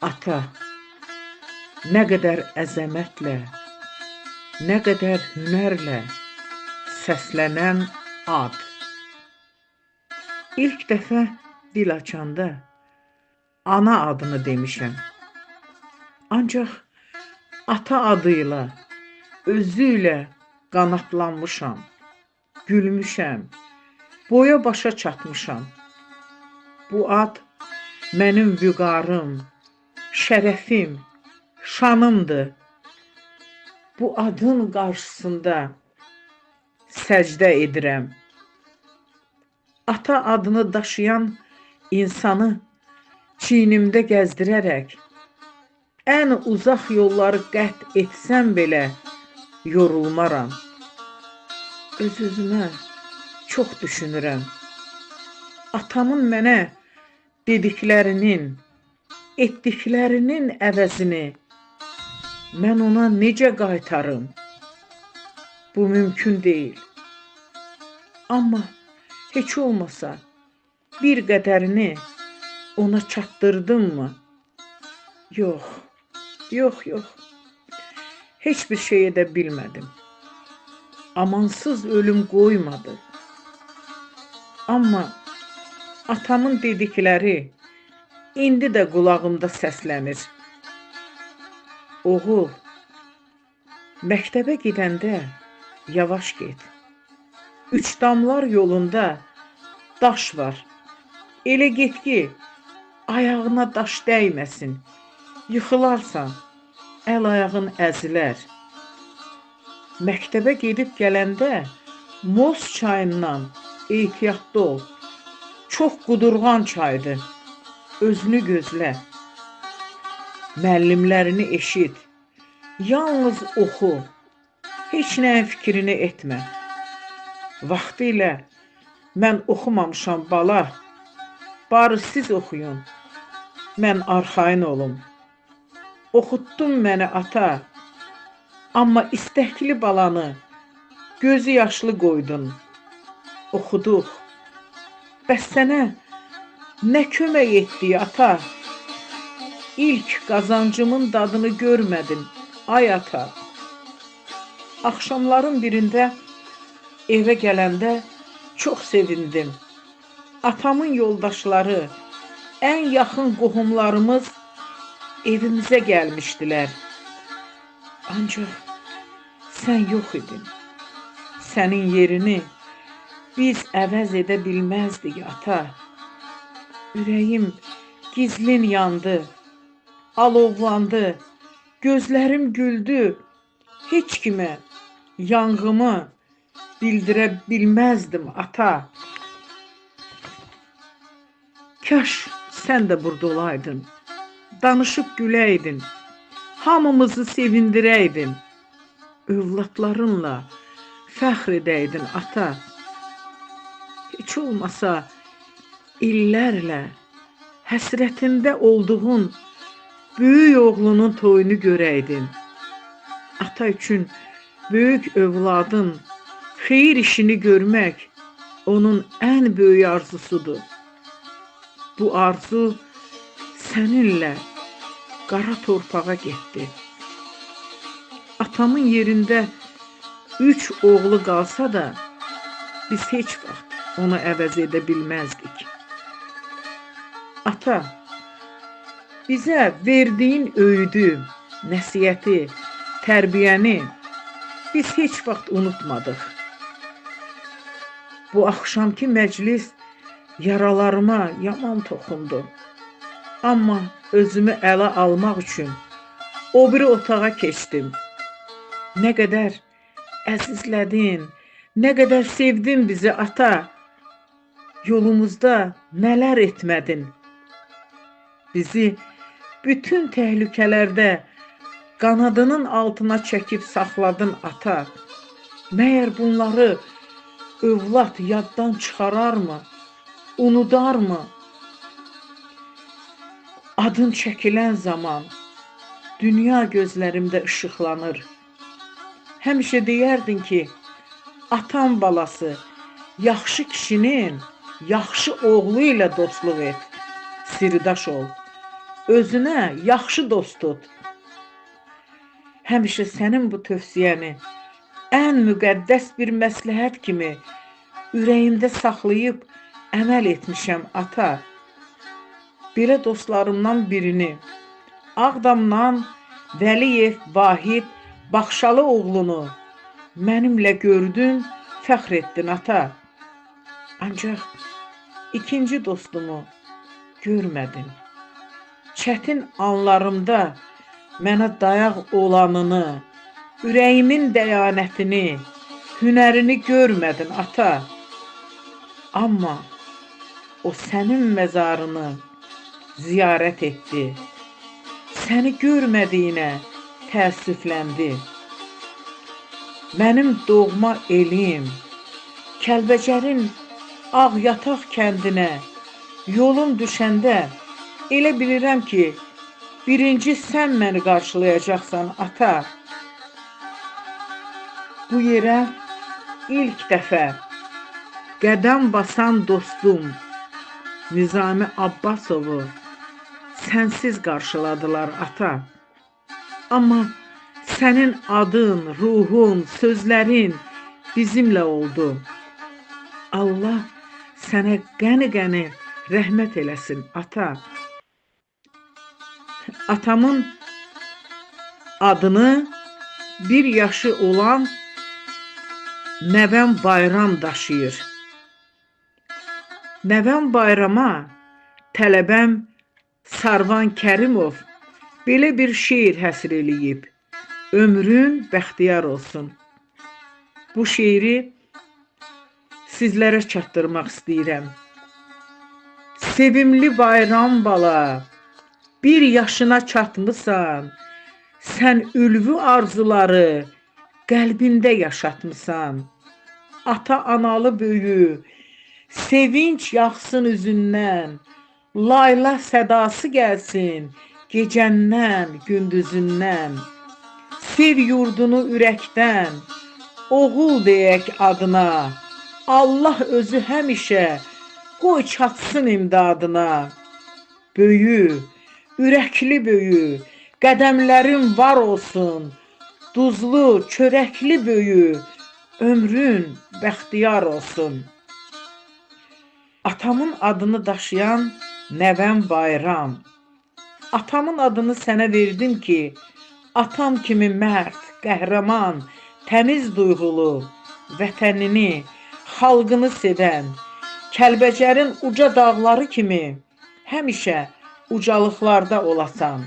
Ata, nə qədər əzəmətlə, nə qədər hünərlə səslənən ad. İlk dəfə dil açanda ana adını demişəm. Ancaq ata adıyla, özüylə qanatlanmışam, gülmüşəm, boya başa çatmışam. Bu ad mənim vüqarım, şərəfim, şanımdır. Bu adın qarşısında səcdə edirəm. Ata adını daşıyan insanı çiynimdə gəzdirərək, ən uzaq yolları qət etsəm belə yorulmaram. Öz-özümə çox düşünürəm. Atamın mənə dediklərinin, etdiklərinin əvəzini mən ona necə qaytarım? Bu mümkün deyil. Amma heç olmasa bir qədərini ona çatdırdımmı? Yox, yox, yox. Heç bir şey edə bilmədim. Amansız ölüm qoymadı. Amma atamın dedikləri indi də qulağımda səslənir. Oğul, məktəbə gedəndə yavaş get. 3 damlar yolunda daş var. Elə get ki, ayağına daş dəyməsin. Yıxılarsan, əl-ayağın əzilər. Məktəbə gedib gələndə Moz çayından ehtiyatlı ol. Çox qudurğan çaydır. Özünü gözlə. Müəllimlərini eşit. Yalnız oxu. Heç nəyin fikrini etmə. Vaxtilə mən oxumamışam bala. Barı siz oxuyun. Mən arxayın olum. Oxutdun məni ata. Amma istəkli balanı gözü yaşlı qoydun. Oxuduq. Bəs sənə nə kömək etdi ata? İlk qazancımın dadını görmədim, ay ata. Axşamların birində evə gələndə çox sevindim. Atamın yoldaşları, ən yaxın qohumlarımız evimizə gəlmişdilər. Ancaq sən yox idin. Sənin yerini biz əvəz edə bilməzdik ata. Ürəyim gizlin yandı, alovlandı, gözlərim güldü. Heç kimə yanğımı bildirə bilməzdim ata. Kaş sən də burada olaydın, danışıb güləydin, hamımızı sevindirəydin, övladlarınla fəxr edəydin ata. Heç olmasa illərlə həsrətində olduğun böyük oğlunun toyunu görəydin. Ata üçün böyük övladın xeyir işini görmək onun ən böyük arzusudur. Bu arzu səninlə qara torpağa getdi. Atamın yerində 3 oğlu qalsa da biz heç vaxt onu əvəz edə bilməzdik. Ata, bizə verdiyin öyüdü, nəsiyyəti, tərbiyəni biz heç vaxt unutmadıq. Bu axşamki məclis yaralarıma yaman toxundu. Amma özümü ələ almaq üçün o biri otağa keçdim. Nə qədər əzizlədin, nə qədər sevdin bizi ata. Yolumuzda nələr etmədin. Bizi bütün təhlükələrdə qanadının altına çəkib saxladın ata. Məyər bunları övlad yaddan çıxararmı, unudarmı? Adın çəkilən zaman dünya gözlərimdə işıqlanır. Həmişə deyərdin ki, atam balası, yaxşı kişinin yaxşı oğlu ilə dostluq et, sirdaş ol. özünə yaxşı dost tut. Həmişə sənin bu tövsiyəni ən müqəddəs bir məsləhət kimi ürəyimdə saxlayıb əməl etmişəm, ata. Belə dostlarımdan birini, Ağdamdan Vəliyev Vahid Baxşalı oğlunu mənimlə gördün, fəxr etdin, ata. Ancaq ikinci dostumu görmədin. Çətin anlarımda mənə dayaq olanını, ürəyimin dəyanətini, hünərini görmədin, ata. Amma o sənin məzarını ziyarət etdi. Səni görmədiyinə təəssüfləndi. Mənim doğma elim, Kəlbəcərin Ağyataq kəndinə yolum düşəndə elə bilirəm ki, birinci sən məni qarşılayacaqsan, ata. Bu yerə ilk dəfə qədəm basan dostum Nizami Abbasovu sənsiz qarşıladılar, ata. Amma sənin adın, ruhun, sözlərin bizimlə oldu. Allah sənə qəni-qəni rəhmət eləsin, ata. Atamın adını bir yaşı olan nəvəm Bayram daşıyır. Nəvəm Bayrama tələbəm Sarvan Kərimov belə bir şeir həsr eləyib. Ömrün bəxtiyar olsun. Bu şeiri sizlərə çatdırmaq istəyirəm. Sevimli Bayram bala, bir yaşına çatmısan, sən ülvü arzuları qəlbində yaşatmısan. Ata-analı böyü, sevinç yaxsın üzündən, layla sədası gəlsin gecəndən, gündüzündən. Sev yurdunu ürəkdən, oğul deyək adına, Allah özü həmişə qoy çatsın imdadına. Böyü, ürəkli böyü, qədəmlərin var olsun, duzlu, çörəkli böyü, ömrün bəxtiyar olsun. Atamın adını daşıyan nəvəm Bayram. Atamın adını sənə verdim ki, atam kimi mərd, qəhrəman, təmiz duyğulu, vətənini, xalqını sevən, Kəlbəcərin uca dağları kimi həmişə ucalıqlarda olasan.